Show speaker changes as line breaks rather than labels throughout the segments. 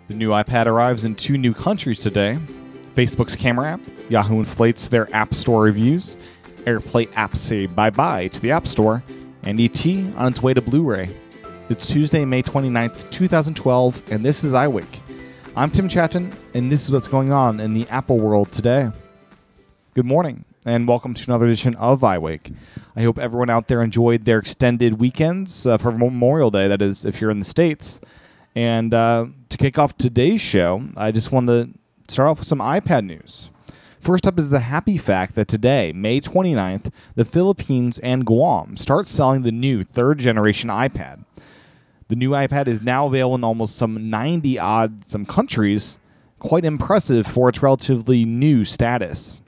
The new iPad arrives in 2 new countries today. Facebook's camera app, Yahoo inflates their App Store reviews, AirPlay apps say bye-bye to the App Store, and ET on its way to Blu-ray. It's Tuesday, May 29th, 2012, and this is iWake. I'm Tim Chaten, and this is what's going on in the Apple world today. Good morning, and welcome to another edition of iWake. I hope everyone out there enjoyed their extended weekends for Memorial Day, that is, if you're in the States. And to kick off today's show, I just wanted to start off with some iPad news. First up is the happy fact that today, May 29th, the Philippines and Guam start selling the new third-generation iPad. The new iPad is now available in almost some 90-odd countries, quite impressive for its relatively new status.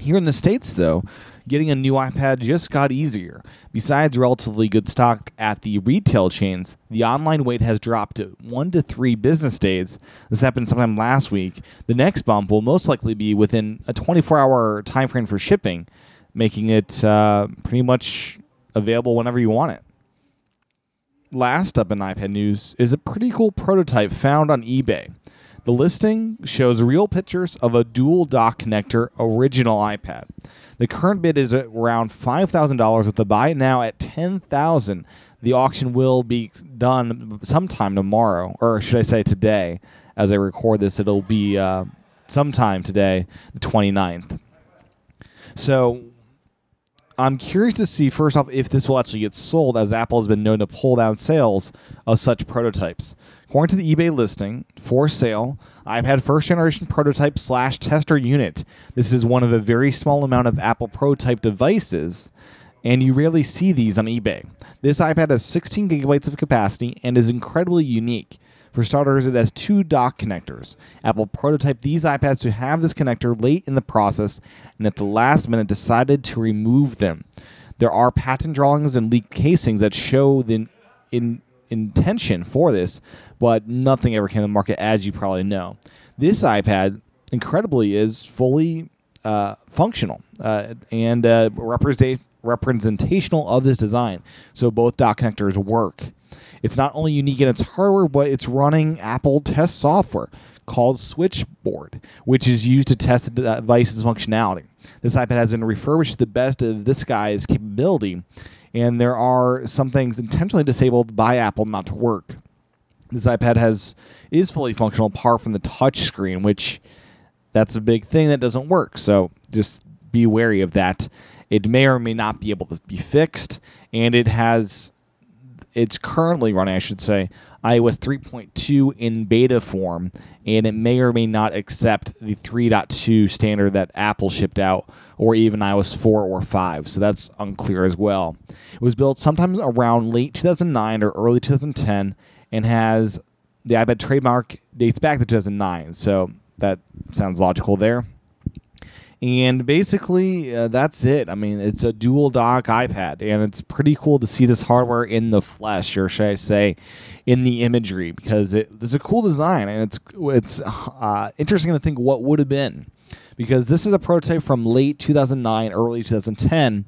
Here in the States, though, getting a new iPad just got easier. Besides relatively good stock at the retail chains, the online wait has dropped to 1 to 3 business days. This happened sometime last week. The next bump will most likely be within a 24-hour time frame for shipping, making it pretty much available whenever you want it. Last up in iPad news is a pretty cool prototype found on eBay. The listing shows real pictures of a dual dock connector original iPad. The current bid is around $5,000 with the buy now at $10,000. The auction will be done sometime tomorrow, or should I say today. As I record this, it'll be sometime today, the 29th. So I'm curious to see, first off, if this will actually get sold, as Apple has been known to pull down sales of such prototypes. According to the eBay listing, for sale, iPad first-generation prototype / tester unit. This is one of a very small amount of Apple prototype devices, and you rarely see these on eBay. This iPad has 16 gigabytes of capacity and is incredibly unique. For starters, it has 2 dock connectors. Apple prototyped these iPads to have this connector late in the process, and at the last minute decided to remove them. There are patent drawings and leaked casings that show the intention for this, but nothing ever came to the market, as you probably know. This iPad, incredibly, is fully functional and representational of this design, so both dock connectors work. It's not only unique in its hardware, but it's running Apple test software called Switchboard, which is used to test the device's functionality. This iPad has been refurbished to the best of this guy's capability, and there are some things intentionally disabled by Apple not to work. This iPad is fully functional apart from the touch screen, which that's a big thing that doesn't work, so just be wary of that. It may or may not be able to be fixed, and it's currently running, I should say, iOS 3.2 in beta form, and it may or may not accept the 3.2 standard that Apple shipped out, or even iOS 4 or 5, so that's unclear as well. It was built sometime around late 2009 or early 2010, and has the iPad trademark dates back to 2009, so that sounds logical there. And basically, that's it. I mean, it's a dual dock iPad, and it's pretty cool to see this hardware in the flesh, or should I say, in the imagery, because it's a cool design, and it's interesting to think what would have been, because this is a prototype from late 2009, early 2010,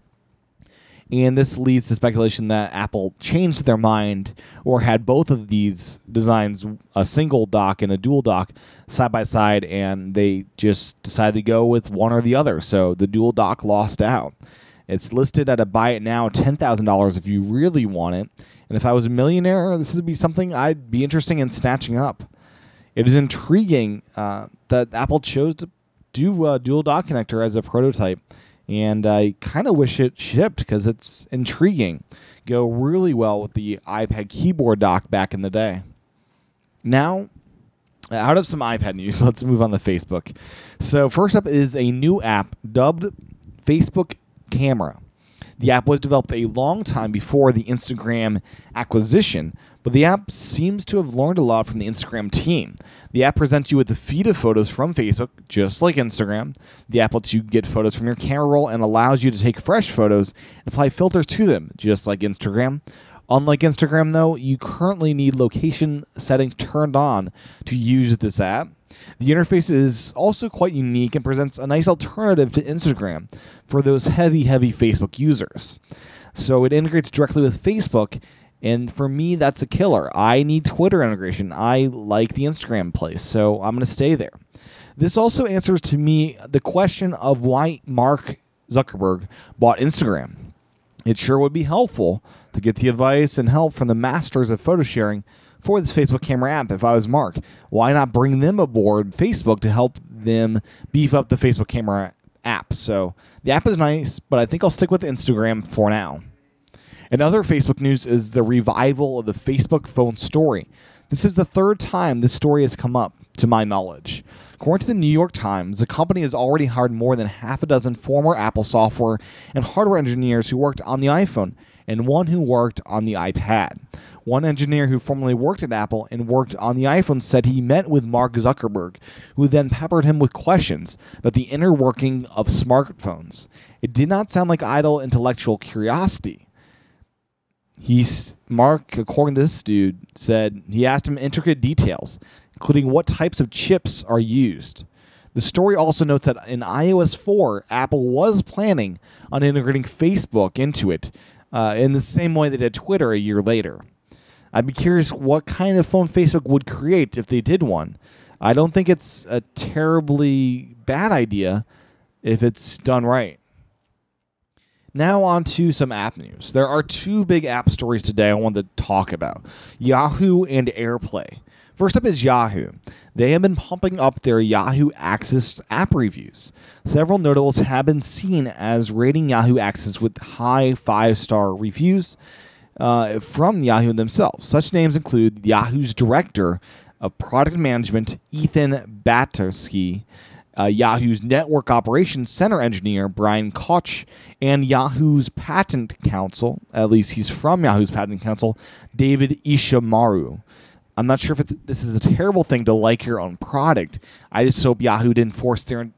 and this leads to speculation that Apple changed their mind or had both of these designs, a single dock and a dual dock, side by side, and they just decided to go with one or the other. So the dual dock lost out. It's listed at a buy it now $10,000 if you really want it. And if I was a millionaire, this would be something I'd be interested in snatching up. It is intriguing that Apple chose to do a dual dock connector as a prototype. And I kind of wish it shipped because it's intriguing. Go really well with the iPad keyboard dock back in the day. Now, out of some iPad news, let's move on to Facebook. So first up is a new app dubbed Facebook Camera. The app was developed a long time before the Instagram acquisition, but the app seems to have learned a lot from the Instagram team. The app presents you with a feed of photos from Facebook, just like Instagram. The app lets you get photos from your camera roll and allows you to take fresh photos and apply filters to them, just like Instagram. Unlike Instagram, though, you currently need location settings turned on to use this app. The interface is also quite unique and presents a nice alternative to Instagram for those heavy Facebook users. So it integrates directly with Facebook And for me, that's a killer. I need Twitter integration. I like the Instagram place, so I'm going to stay there. This also answers to me the question of why Mark Zuckerberg bought Instagram. It sure would be helpful to get the advice and help from the masters of photo sharing for this Facebook camera app. If I was Mark, why not bring them aboard Facebook to help them beef up the Facebook camera app? So the app is nice, but I think I'll stick with Instagram for now. And other Facebook news is the revival of the Facebook phone story. This is the third time this story has come up, to my knowledge. According to the New York Times, the company has already hired more than half a dozen former Apple software and hardware engineers who worked on the iPhone and one who worked on the iPad. One engineer who formerly worked at Apple and worked on the iPhone said he met with Mark Zuckerberg, who then peppered him with questions about the inner working of smartphones. It did not sound like idle intellectual curiosity. Mark, according to this dude, said he asked him intricate details, including what types of chips are used. The story also notes that in iOS 4, Apple was planning on integrating Facebook into it in the same way they did Twitter a year later. I'd be curious what kind of phone Facebook would create if they did one. I don't think it's a terribly bad idea if it's done right. Now on to some app news. There are two big app stories today I wanted to talk about: Yahoo and AirPlay. First up is Yahoo. They have been pumping up their Yahoo Access app reviews. Several notables have been seen as rating Yahoo Access with high 5-star reviews from Yahoo themselves. Such names include Yahoo's Director of Product Management, Ethan Batarsky, Yahoo's Network Operations Center Engineer, Brian Koch, and Yahoo's Patent Counsel, at least he's from Yahoo's Patent Counsel, David Ishimaru. I'm not sure if this is a terrible thing to like your own product. I just hope Yahoo didn't force their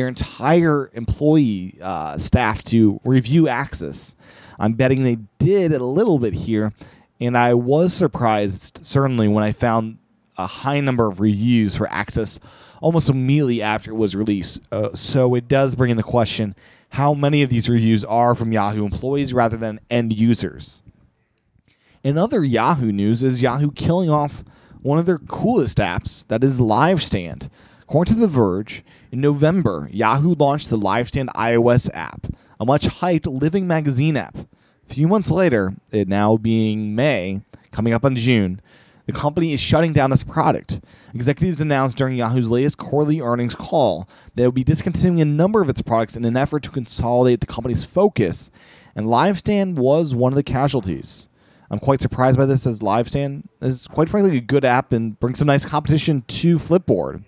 entire employee staff to review Access. I'm betting they did a little bit here, and I was surprised, certainly, when I found a high number of reviews for Access almost immediately after it was released. So it does bring in the question, how many of these reviews are from Yahoo employees rather than end users? In other Yahoo news is Yahoo killing off one of their coolest apps, that is LiveStand. According to The Verge, in November, Yahoo launched the LiveStand iOS app, a much-hyped living magazine app. A few months later, it now being May, coming up on June, the company is shutting down this product. Executives announced during Yahoo's latest quarterly earnings call that it would be discontinuing a number of its products in an effort to consolidate the company's focus, and LiveStand was one of the casualties. I'm quite surprised by this, as LiveStand is quite frankly a good app and brings some nice competition to Flipboard.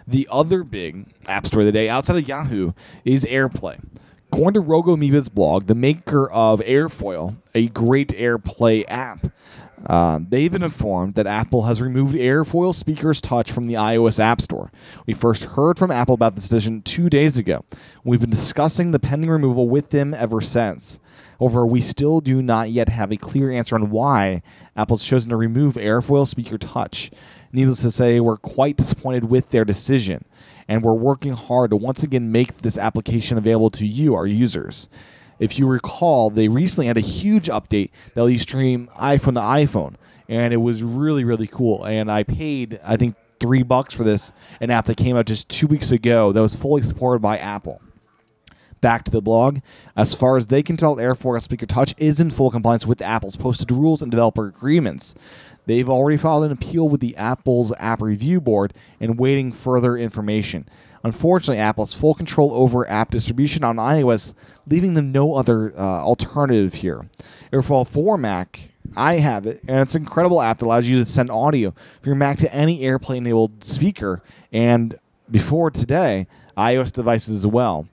The other big app story of the day outside of Yahoo is AirPlay. According to Rogo Amoeba's blog, the maker of Airfoil, a great AirPlay app, they've been informed that Apple has removed Airfoil Speaker's Touch from the iOS App Store. We first heard from Apple about this decision 2 days ago. We've been discussing the pending removal with them ever since. However, we still do not yet have a clear answer on why Apple's chosen to remove Airfoil Speaker Touch. Needless to say, we're quite disappointed with their decision, and we're working hard to once again make this application available to you, our users. If you recall, they recently had a huge update that let you stream iPhone to iPhone, and it was really, really cool. And I paid, I think, $3 for this, an app that came out just 2 weeks ago that was fully supported by Apple. Back to the blog. As far as they can tell, Airfoil Speaker Touch is in full compliance with Apple's posted rules and developer agreements. They've already filed an appeal with the Apple's App Review Board and waiting further information. Unfortunately, Apple has full control over app distribution on iOS, leaving them no other alternative here. Airfoil for Mac, I have it, and it's an incredible app that allows you to send audio from your Mac to any AirPlay-enabled speaker, and before today, iOS devices as well.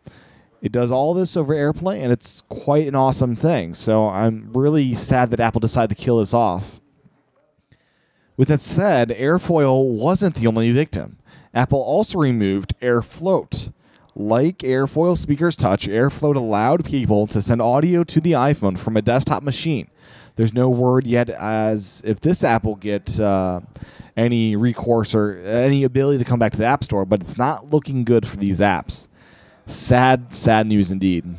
It does all this over AirPlay, and it's quite an awesome thing. So I'm really sad that Apple decided to kill this off. With that said, Airfoil wasn't the only victim. Apple also removed AirFloat. Like Airfoil Speaker's Touch, AirFloat allowed people to send audio to the iPhone from a desktop machine. There's no word yet as if this app will get any recourse or any ability to come back to the App Store, but it's not looking good for these apps. Sad, sad news indeed.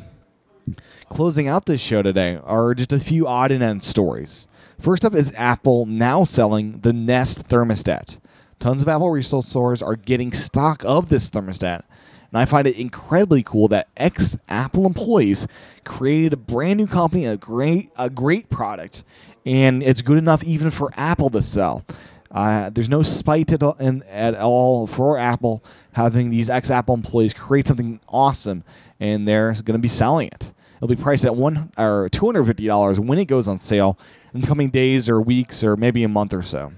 Closing out this show today are just a few odd and end stories. First up is Apple now selling the Nest thermostat. Tons of Apple retail stores are getting stock of this thermostat, and I find it incredibly cool that ex-Apple employees created a brand new company, a great product, and it's good enough even for Apple to sell. There's no spite at all for Apple having these ex-Apple employees create something awesome, and they're going to be selling it. It'll be priced at $250 when it goes on sale in the coming days or weeks or maybe a month or so.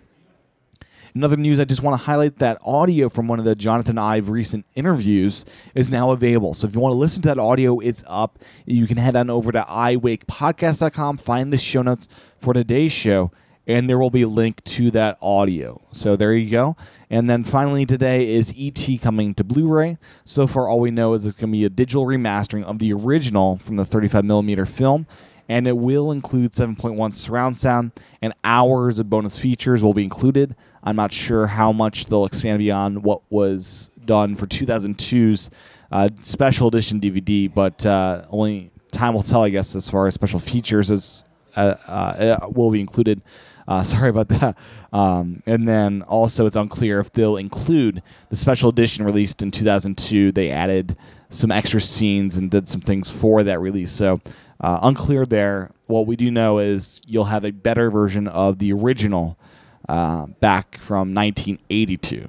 In other news, I just want to highlight that audio from one of the Jonathan Ive recent interviews is now available. So if you want to listen to that audio, it's up. You can head on over to iWakePodcast.com, find the show notes for today's show, and there will be a link to that audio. So there you go. And then finally today is E.T. coming to Blu-ray. So far, all we know is it's going to be a digital remastering of the original from the 35mm film, and it will include 7.1 surround sound, and hours of bonus features will be included. I'm not sure how much they'll expand beyond what was done for 2002's special edition DVD, but only time will tell, I guess, as far as special features as will be included. Sorry about that. And then also it's unclear if they'll include the special edition released in 2002. They added some extra scenes and did some things for that release. So unclear there. What we do know is you'll have a better version of the original back from 1982.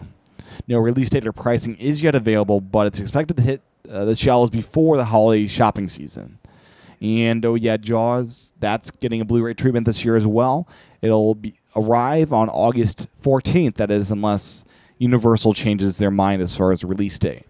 No release date or pricing is yet available, but it's expected to hit the shelves before the holiday shopping season. And oh yeah, Jaws, that's getting a Blu-ray treatment this year as well. It'll arrive on August 14th, that is, unless Universal changes their mind as far as the release date.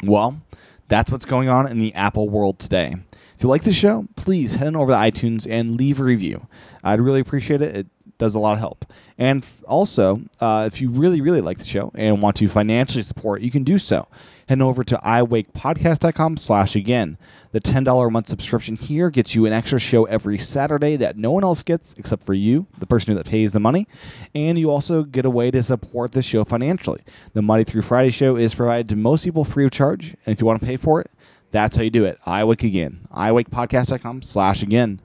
Well, that's what's going on in the Apple world today. If you like the show, please head on over to iTunes and leave a review. I'd really appreciate it. It does a lot of help. And also, if you really, really like the show and want to financially support, you can do so. Head over to iWakePodcast.com/again. The $10 a month subscription here gets you an extra show every Saturday that no one else gets except for you, the person that pays the money. And you also get a way to support the show financially. The Monday through Friday show is provided to most people free of charge. And if you want to pay for it, that's how you do it. iWake again. iWakePodcast.com/again.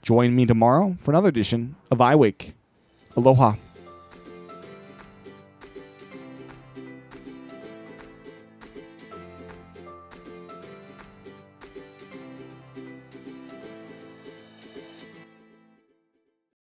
Join me tomorrow for another edition of iWake. Aloha.